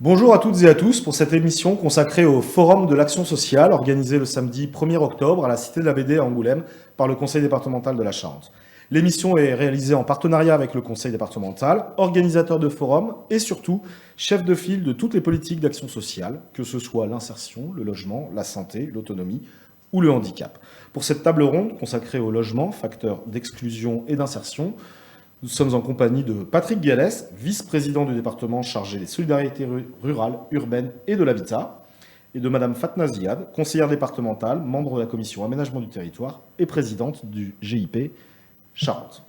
Bonjour à toutes et à tous pour cette émission consacrée au Forum de l'Action sociale organisé le samedi 1er octobre à la Cité de la BD à Angoulême par le Conseil départemental de la Charente. L'émission est réalisée en partenariat avec le Conseil départemental, organisateur de forum et surtout chef de file de toutes les politiques d'action sociale, que ce soit l'insertion, le logement, la santé, l'autonomie ou le handicap. Pour cette table ronde consacrée au logement, facteur d'exclusion et d'insertion, nous sommes en compagnie de Patrick Gallès, vice-président du département chargé des solidarités rurales, urbaines et de l'habitat, et de Madame Fatna Ziad, conseillère départementale, membre de la commission aménagement du territoire et présidente du GIP Charente.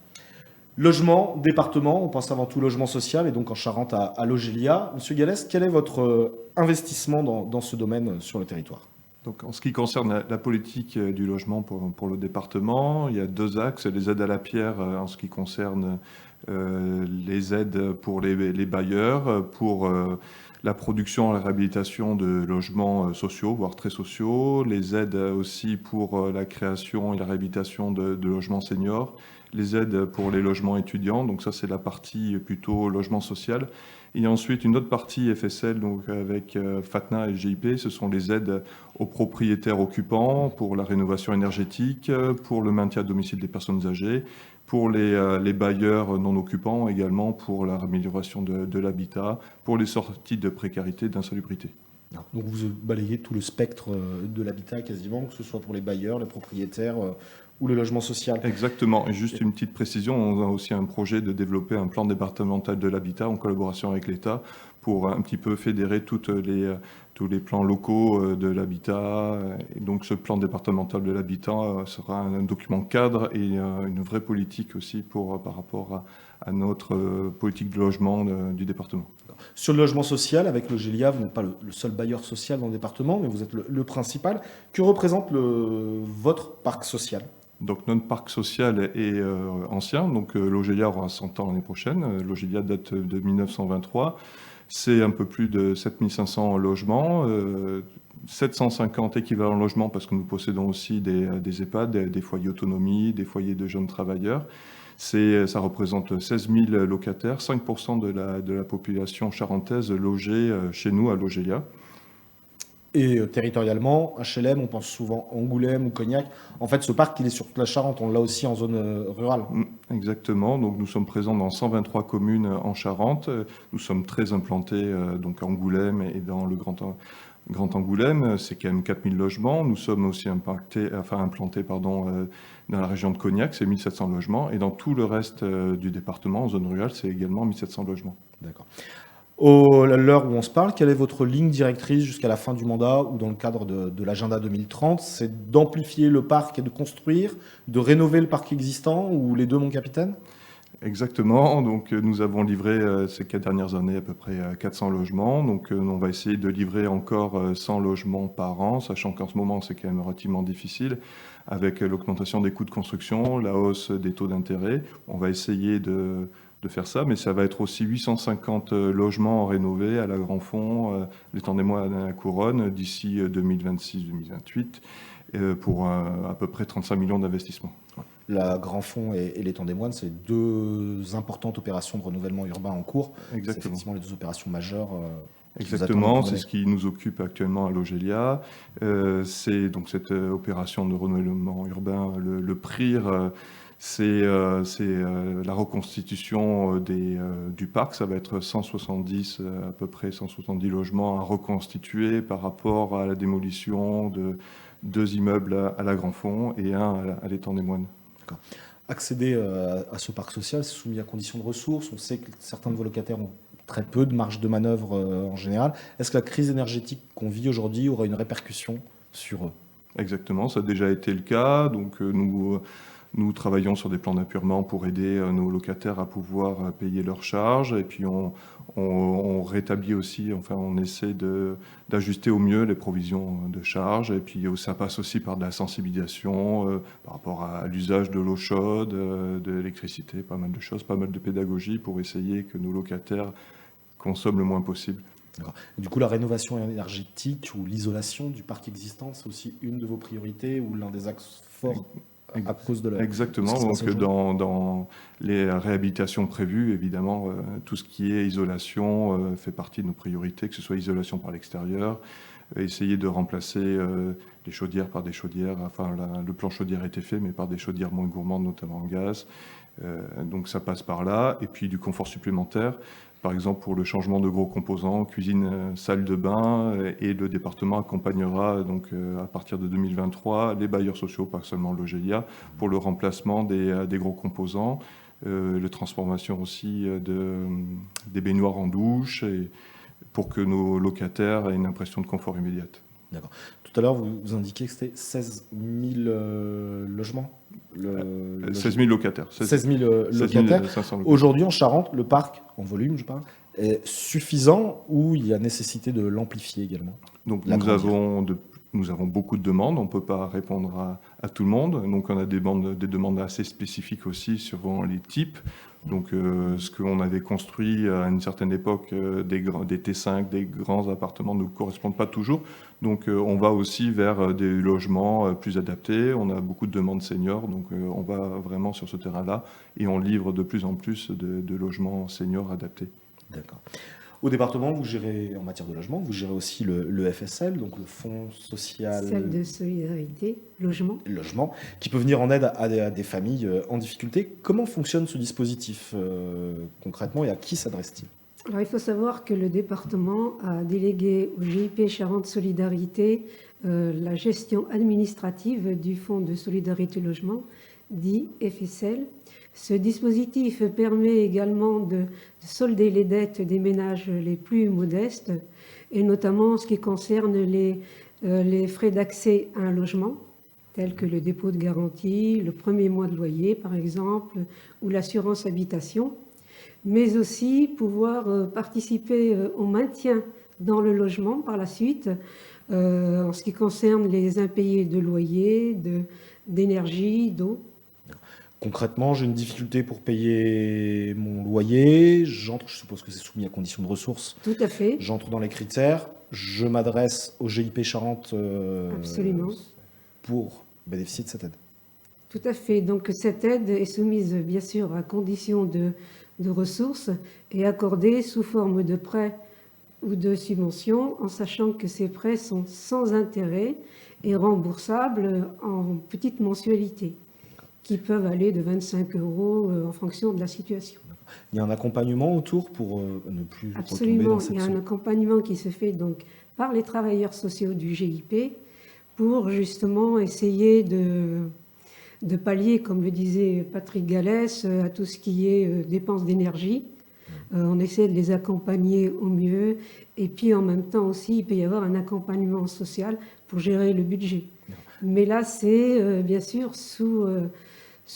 Logement, département, on pense avant tout logement social et donc en Charente à Logélia. Monsieur Gallès, quel est votre investissement dans ce domaine sur le territoire ? Donc, en ce qui concerne la politique du logement pour le département, il y a deux axes. Les aides à la pierre en ce qui concerne les aides pour les bailleurs, pour la production et la réhabilitation de logements sociaux, voire très sociaux, les aides aussi pour la création et la réhabilitation de logements seniors, les aides pour les logements étudiants, donc ça c'est la partie plutôt logement social. Et ensuite une autre partie FSL, donc avec Fatna et GIP, ce sont les aides aux propriétaires occupants pour la rénovation énergétique, pour le maintien à domicile des personnes âgées, pour les bailleurs non occupants également, pour l'amélioration de l'habitat, pour les sorties de précarité, d'insalubrité. Donc vous balayez tout le spectre de l'habitat quasiment, que ce soit pour les bailleurs, les propriétaires ou le logement social. Exactement. Et juste une petite précision, on a aussi un projet de développer un plan départemental de l'habitat en collaboration avec l'État pour un petit peu fédérer tous les plans locaux de l'habitat. Et donc ce plan départemental de l'habitat sera un document cadre et une vraie politique aussi par rapport à notre politique de logement du département. Sur le logement social, avec le GELIA, vous n'êtes pas le seul bailleur social dans le département, mais vous êtes le principal. Que représente votre parc social ? Donc notre parc social est ancien, donc l'Ogélia aura 100 ans l'année prochaine. L'Ogélia date de 1923. C'est un peu plus de 7500 logements, 750 équivalents logements parce que nous possédons aussi des EHPAD, des foyers autonomie, des foyers de jeunes travailleurs. Ça représente 16 000 locataires, 5% de la population charentaise logée chez nous à l'Ogélia. Et territorialement, HLM, on pense souvent Angoulême ou Cognac. En fait, ce parc, il est sur toute la Charente, on l'a aussi en zone rurale. Exactement, donc nous sommes présents dans 123 communes en Charente. Nous sommes très implantés donc à Angoulême et dans le Grand Angoulême, c'est quand même 4000 logements. Nous sommes aussi implantés dans la région de Cognac, c'est 1700 logements. Et dans tout le reste du département, en zone rurale, c'est également 1700 logements. D'accord. À l'heure où on se parle, quelle est votre ligne directrice jusqu'à la fin du mandat ou dans le cadre de l'agenda 2030 ? C'est d'amplifier le parc et de construire, de rénover le parc existant ou les deux, mon capitaine ? Exactement, donc nous avons livré ces 4 dernières années à peu près 400 logements, donc on va essayer de livrer encore 100 logements par an, sachant qu'en ce moment c'est quand même relativement difficile avec l'augmentation des coûts de construction, la hausse des taux d'intérêt. On va essayer de faire ça, mais ça va être aussi 850 logements rénovés à la Grand Fond, l'étang des Moines à la Couronne d'ici 2026-2028 pour à peu près 35 millions d'investissements. La Grand Fond et l'étang des Moines, c'est deux importantes opérations de renouvellement urbain en cours. Exactement. C'est effectivement les deux opérations majeures. Exactement, c'est ce qui nous occupe actuellement à l'Ogélia. C'est donc cette opération de renouvellement urbain, le PRIR, c'est la reconstitution du parc. Ça va être 170, à peu près 170 logements à reconstituer par rapport à la démolition de 2 immeubles à la Grand Fond et un à l'étang des Moines. D'accord. Accéder à ce parc social, c'est soumis à conditions de ressources. On sait que certains de vos locataires ont très peu de marge de manœuvre en général. Est-ce que la crise énergétique qu'on vit aujourd'hui aura une répercussion sur eux ? Exactement, ça a déjà été le cas. Donc nous travaillons sur des plans d'appurement pour aider nos locataires à pouvoir payer leurs charges. Et puis on rétablit aussi, enfin on essaie d'ajuster au mieux les provisions de charges. Et puis ça passe aussi par de la sensibilisation par rapport à l'usage de l'eau chaude, de l'électricité, pas mal de choses, pas mal de pédagogie pour essayer que nos locataires consomment le moins possible. Du coup, la rénovation énergétique ou l'isolation du parc existant, c'est aussi une de vos priorités ou l'un des axes forts à cause de la... Exactement, donc dans les réhabilitations prévues, évidemment, tout ce qui est isolation fait partie de nos priorités, que ce soit isolation par l'extérieur, essayer de remplacer les chaudières par des chaudières, enfin le plan chaudière a été fait, mais par des chaudières moins gourmandes, notamment en gaz. Donc ça passe par là, et puis du confort supplémentaire, par exemple pour le changement de gros composants, cuisine, salle de bain, et le département accompagnera donc à partir de 2023 les bailleurs sociaux, pas seulement l'OGIA, pour le remplacement des gros composants, la transformation aussi des baignoires en douche, et pour que nos locataires aient une impression de confort immédiate. D'accord. Tout à l'heure, vous indiquiez que c'était 16 000 logements 16 000 locataires. 16 000 locataires. 500 locataires. Aujourd'hui, en Charente, le parc, en volume, je parle, est suffisant ou il y a nécessité de l'amplifier également? Donc nous avons beaucoup de demandes, on ne peut pas répondre à tout le monde. Donc on a des demandes assez spécifiques aussi sur les types. Donc ce qu'on avait construit à une certaine époque, des T5, des grands appartements, ne correspondent pas toujours. Donc on va aussi vers des logements plus adaptés. On a beaucoup de demandes seniors, donc on va vraiment sur ce terrain-là et on livre de plus en plus de logements seniors adaptés. D'accord. Au département, vous gérez, en matière de logement, vous gérez aussi le FSL, donc le Fonds social... Celle de solidarité, logement, qui peut venir en aide à des familles en difficulté. Comment fonctionne ce dispositif concrètement et à qui s'adresse-t-il? Alors, il faut savoir que le département a délégué au GIP Charente Solidarité la gestion administrative du Fonds de solidarité logement, dit FSL. Ce dispositif permet également de solder les dettes des ménages les plus modestes, et notamment en ce qui concerne les frais d'accès à un logement, tels que le dépôt de garantie, le premier mois de loyer par exemple, ou l'assurance habitation, mais aussi pouvoir participer au maintien dans le logement par la suite, en ce qui concerne les impayés de loyer, d'énergie, d'eau. Concrètement, j'ai une difficulté pour payer mon loyer, j'entre, je suppose que c'est soumis à conditions de ressources. Tout à fait. J'entre dans les critères, je m'adresse au GIP Charente Absolument. Pour bénéficier de cette aide. Tout à fait. Donc cette aide est soumise bien sûr à conditions de ressources et accordée sous forme de prêt ou de subvention, en sachant que ces prêts sont sans intérêt et remboursables en petites mensualités, qui peuvent aller de 25 € en fonction de la situation. Il y a un accompagnement autour pour ne plus Absolument, retomber dans cette... il y a un accompagnement qui se fait donc par les travailleurs sociaux du GIP pour justement essayer de pallier, comme le disait Patrick Gallès, à tout ce qui est dépenses d'énergie. On essaie de les accompagner au mieux, et puis en même temps aussi, il peut y avoir un accompagnement social pour gérer le budget. Mais là, c'est bien sûr sous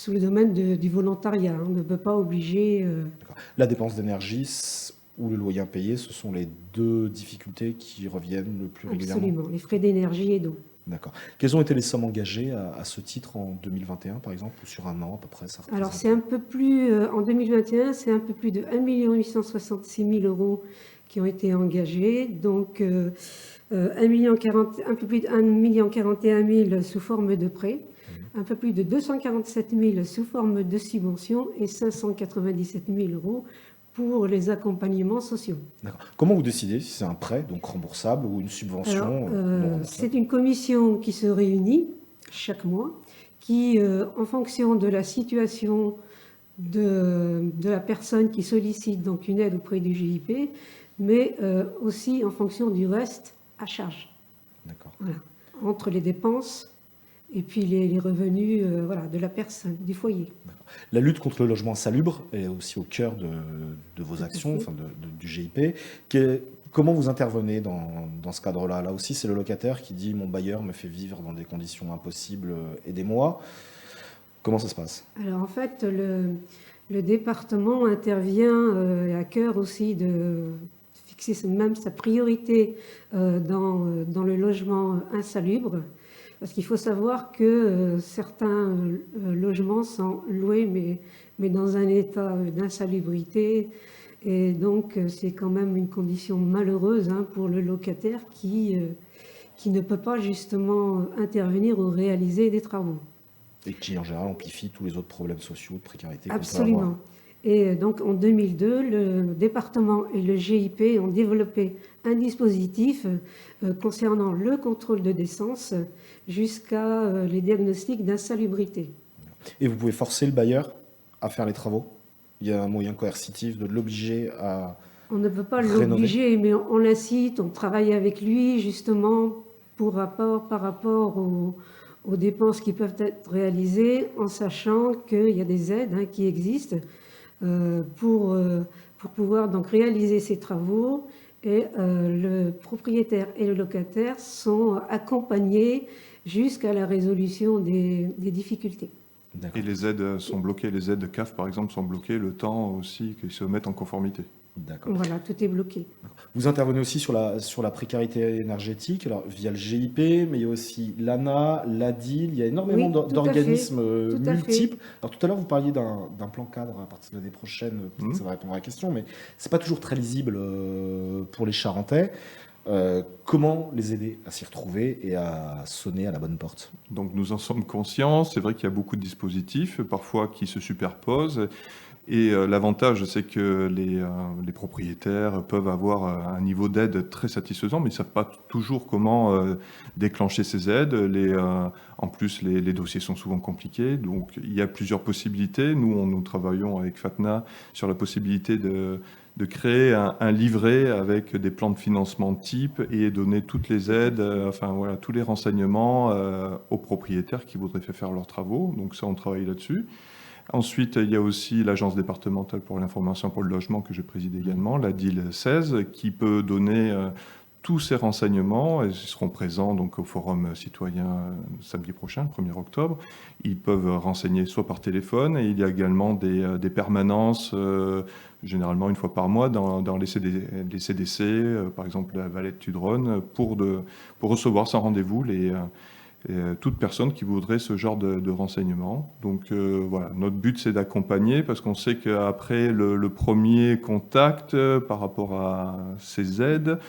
le domaine du volontariat. On ne peut pas obliger... La dépense d'énergie ou le loyer impayé, ce sont les deux difficultés qui reviennent le plus régulièrement. Absolument, les frais d'énergie et d'eau. D'accord. Quelles ont été les sommes engagées à ce titre en 2021, par exemple, ou sur un an à peu près? Alors, c'est un peu plus... en 2021, c'est un peu plus de 1 866 000 € qui ont été engagés. Donc, un peu plus de 1 041 000 sous forme de prêt, un peu plus de 247 000 sous forme de subvention et 597 000 € pour les accompagnements sociaux. D'accord. Comment vous décidez si c'est un prêt, donc remboursable, ou une subvention? C'est une commission qui se réunit chaque mois, qui, en fonction de la situation de la personne qui sollicite donc une aide auprès du GIP, mais aussi en fonction du reste à charge. D'accord. Voilà. Entre les dépenses et puis les revenus de la personne, du foyer. La lutte contre le logement insalubre est aussi au cœur de vos actions, du GIP. Comment vous intervenez dans ce cadre-là? Là aussi, c'est le locataire qui dit « mon bailleur me fait vivre dans des conditions impossibles, aidez-moi ». Comment ça se passe? Alors en fait, le département intervient à cœur aussi de fixer même sa priorité dans le logement insalubre. Parce qu'il faut savoir que certains logements sont loués, mais dans un état d'insalubrité. Et donc, c'est quand même une condition malheureuse pour le locataire qui ne peut pas justement intervenir ou réaliser des travaux. Et qui, en général, amplifie tous les autres problèmes sociaux, de précarité qu'on peut Absolument. avoir. Et donc en 2002, le département et le GIP ont développé un dispositif concernant le contrôle de décence jusqu'à les diagnostics d'insalubrité. Et vous pouvez forcer le bailleur à faire les travaux? Il y a un moyen coercitif de l'obliger à On ne peut pas rénover? l'obliger, mais on l'incite, on travaille avec lui justement par rapport aux dépenses qui peuvent être réalisées, en sachant qu'il y a des aides qui existent pour pouvoir donc réaliser ces travaux. Et le propriétaire et le locataire sont accompagnés jusqu'à la résolution des difficultés. Et les aides sont bloquées, les aides de CAF par exemple sont bloquées le temps aussi qu'ils se mettent en conformité. D'accord. Voilà, tout est bloqué. Vous intervenez aussi sur la précarité énergétique, alors via le GIP, mais il y a aussi l'ANA, l'ADIL, il y a énormément Oui, tout à d'organismes tout à multiples. Alors tout à l'heure, vous parliez d'un plan cadre à partir de l'année prochaine, peut-être que ça va répondre à la question, mais c'est pas toujours très lisible pour les Charentais. Comment les aider à s'y retrouver et à sonner à la bonne porte? Donc nous en sommes conscients, c'est vrai qu'il y a beaucoup de dispositifs, parfois qui se superposent. Et l'avantage, c'est que les propriétaires peuvent avoir un niveau d'aide très satisfaisant, mais ils ne savent pas toujours comment déclencher ces aides. En plus, les dossiers sont souvent compliqués, donc il y a plusieurs possibilités. Nous travaillons avec FATNA sur la possibilité de créer un livret avec des plans de financement type et donner toutes les aides, tous les renseignements aux propriétaires qui voudraient faire leurs travaux. Donc ça, on travaille là-dessus. Ensuite, il y a aussi l'Agence départementale pour l'information pour le logement que je préside également, la DIL 16, qui peut donner tous ces renseignements. Ils seront présents donc, au Forum citoyen samedi prochain, le 1er octobre. Ils peuvent renseigner soit par téléphone, et il y a également des permanences, généralement une fois par mois, dans les CDC, par exemple la Valette-Tudronne, pour recevoir sans rendez-vous toute personne qui voudrait ce genre de renseignements. Donc voilà, notre but c'est d'accompagner parce qu'on sait qu'après le premier contact par rapport à ces aides,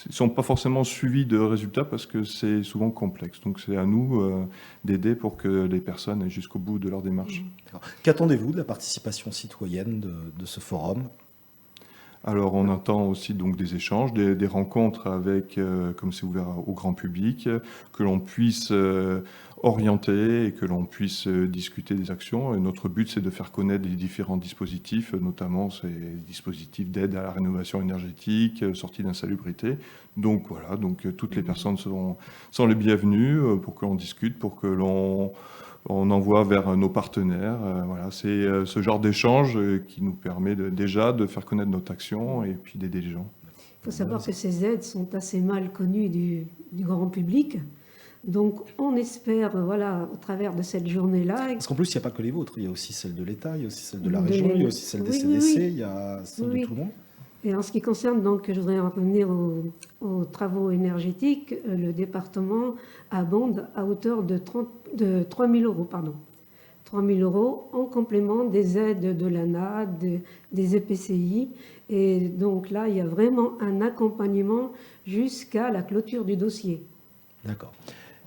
ils ne sont pas forcément suivis de résultats parce que c'est souvent complexe. Donc c'est à nous d'aider pour que les personnes aillent jusqu'au bout de leur démarche. Qu'attendez-vous de la participation citoyenne de ce forum? Alors on attend aussi donc des échanges, des rencontres avec, comme c'est ouvert au grand public, que l'on puisse orienter et que l'on puisse discuter des actions. Et notre but c'est de faire connaître les différents dispositifs, notamment ces dispositifs d'aide à la rénovation énergétique, sortie d'insalubrité. Donc voilà, toutes les personnes sont les bienvenues pour que l'on discute, pour que l'on envoie vers nos partenaires. Voilà, c'est ce genre d'échange qui nous permet déjà de faire connaître notre action et puis d'aider les gens. Il faut savoir que ces aides sont assez mal connues du grand public. Donc on espère, au travers de cette journée-là... Parce qu'en plus, il n'y a pas que les vôtres. Il y a aussi celle de l'État, il y a aussi celle de la région, il y a aussi celle des CDC, il y a celle de tout le monde. Et en ce qui concerne, donc, je voudrais revenir aux travaux énergétiques, le département abonde à hauteur de 3 000 euros. 3 000 euros en complément des aides de l'ANA, des EPCI. Et donc là, il y a vraiment un accompagnement jusqu'à la clôture du dossier. D'accord.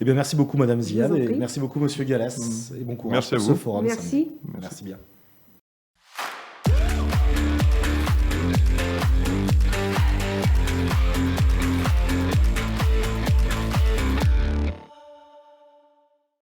Eh bien, merci beaucoup, Madame Ziad, et merci beaucoup, Monsieur Gallas, et bon courage merci pour à ce vous. forum. Merci. Merci bien.